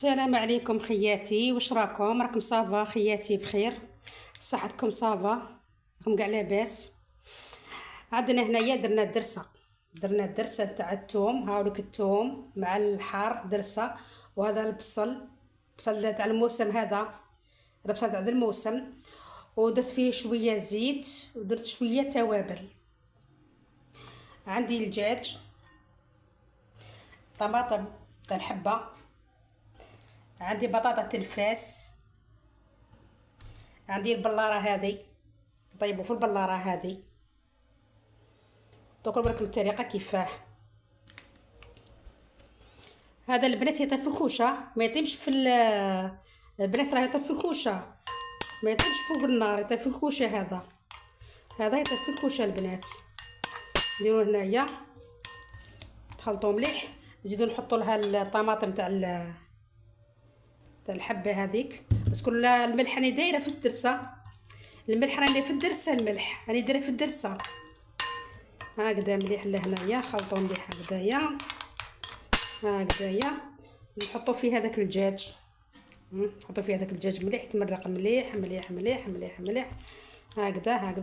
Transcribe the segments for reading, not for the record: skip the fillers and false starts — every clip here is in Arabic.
السلام عليكم خياتي، واش راكم صافا خياتي؟ بخير صحتكم صافا؟ راكم كاع لاباس؟ عندنا هنايا درنا الدرسه تاع الثوم. هاوليك الثوم مع الحار درسه، وهذا البصل تاع الموسم، هذا البصل تاع الموسم، ودرت فيه شويه زيت ودرت شويه توابل. عندي الدجاج، طماطم تاع الحبه، عندي بطاطا تلفاس، عندي البلاره هذه طيبوا في البلاره هذه. دوك نوريكم الطريقه كيفاه. هذا البنات يطيب في الخوشه، ما يطيبش في البنات راه يطيب في الخوشه، ما يطيبش فوق النار، يطيب في الخوشه. هذا يطيب في الخوشه البنات. نديرو هنايا نخلطو مليح، نزيدو نحطو لها الطماطم تاع الحبه هذيك. بس كل الملح راني دايره في الدرسه، الملح راني في الدرسه، الملح راني دايره في الدرسه. هكذا مليح لهنايا، خلطو مليح هكذايا نحطو فيه هذاك الدجاج، نحطو فيه هذاك الدجاج مليح، يتمرق مليح مليح مليح مليح مليح. هكذا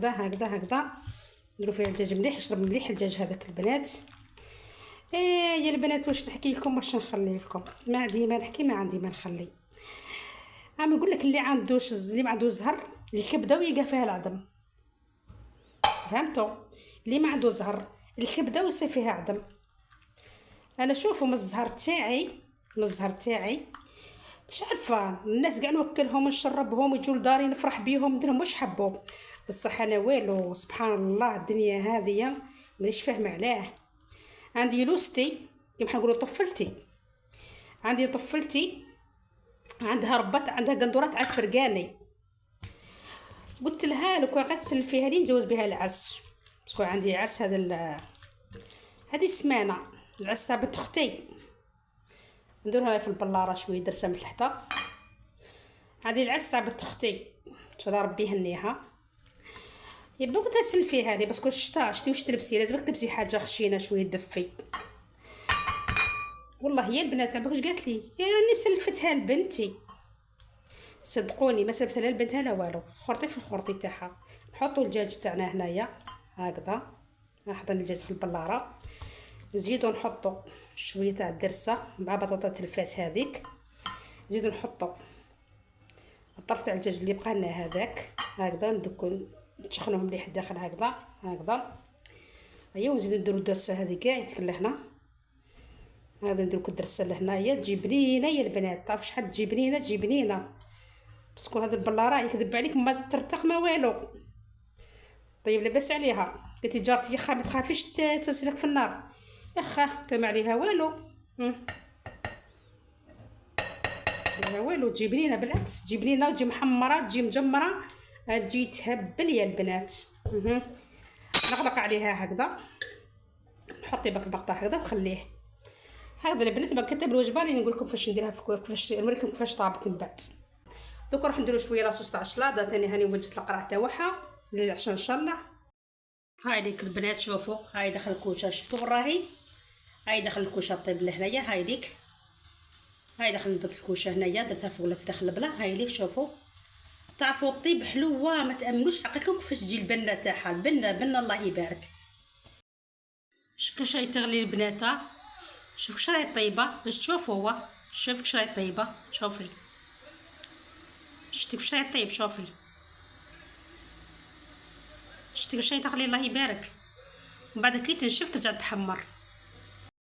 نديرو فيه الدجاج مليح، يشرب مليح الدجاج هذاك البنات. يا البنات واش نحكي لكم، واش نخلي لكم؟ ما عندي ما نحكي، ما عندي ما نخلي. يقول لك اللي ما عنده زهر الكبده ويلقى فيها العظم، فهمتوا؟ اللي ما عنده زهر الكبده ويصير فيها عظم. انا شوفوا من الزهر تاعي مش عارفه، الناس قاع نوكلهم ونشربهم ويجوا لداري نفرح بيهم نديرهم واش حبوا، بصح انا والو. سبحان الله الدنيا هذه مانيش فاهمه علاه. عندي لوستي كيما نقولوا طفلتي، عندي طفلتي عندها ربات، عندها قندورات على الفرقاني. قلت لها لو كان غتسل فيها لي نجوز بها العرس، تكون عندي عرس هذه السمانه، العرس تاع بنت اختي. نديرها في البلاره شويه درسه من تحت. هذه العرس تاع بنت اختي ان شاء الله ربي يهنيها. يبدو كنت نسل فيها هذه بس كل شتي واش تلبسي، لازمك تلبسي حاجه خشينه شويه تدفي. والله هي البنات عباك واش قالت لي، يا راني مسلفتها لبنتي. صدقوني ما سلفتها لا لبنتها لا والو، خرطي في الخرطي تاعها. نحطوا الدجاج تاعنا هنايا هكذا، نحط الدجاج في البلاره، نزيدو نحطوا شويه تاع الدرسه مع بطاطا الفاس هذيك، نزيدو نحطوا الطرف تاع الدجاج اللي بقى لنا هذاك هكذا، ندكو نسخنوه مليح الداخل هكذا. ايوا نزيدو نديرو الدرسه هذه كاع يتكلحنا. هذا نديرو الدرسه لهنايا تجي بنينه يا البنات، تعرف شحال تجي بنينه بس كون هذا البلاره يكذب عليك ما ترتق ما والو. طيب لاباس عليها، قلتي جارتي يا خا ما تخافيش توسلك في النار، يا خا تم عليها والو. تجي بنينه، بالعكس تجي بنينه وتجي محمره تجي مجمره، تجي تهبل يا البنات. نغلق عليها هكذا، نحطي بقطه هكذا وخليه هذا البنات. ما كتب الوجبه اللي نقول لكم كيفاش نديرها، كيفاش نوريكم كيفاش طابت من بعد. دوك نروح نديرو شويه لاصوص تاع الشلاضه ثاني، هاني وجدت القرع تاعها للعشاء ان شاء الله. هاي ليك البنات شوفوا، هاي داخل الكوشه، شفتوا راهي هاي داخل الكوشه طيب لهنايا، هاي ليك هاي داخل الكوشه هنايا درتها فوق في داخل البلا. هاي ليك شوفوا، تعرفوا الطيب حلوه ما تامنوش عقلكم كيفاش تجي البنه تاعها، البنه الله يبارك. شوف كيفاش راهي تغلي البنات، شوف كيفاش راهي طيبه، باش تشوفوا هو، شوف كيفاش راهي طيبه، شوفي شتي كيفاش راهي طيب، شوفي شتي كيفاش راهي تغلي الله يبارك. من بعد كي تنشف ترجع تحمر.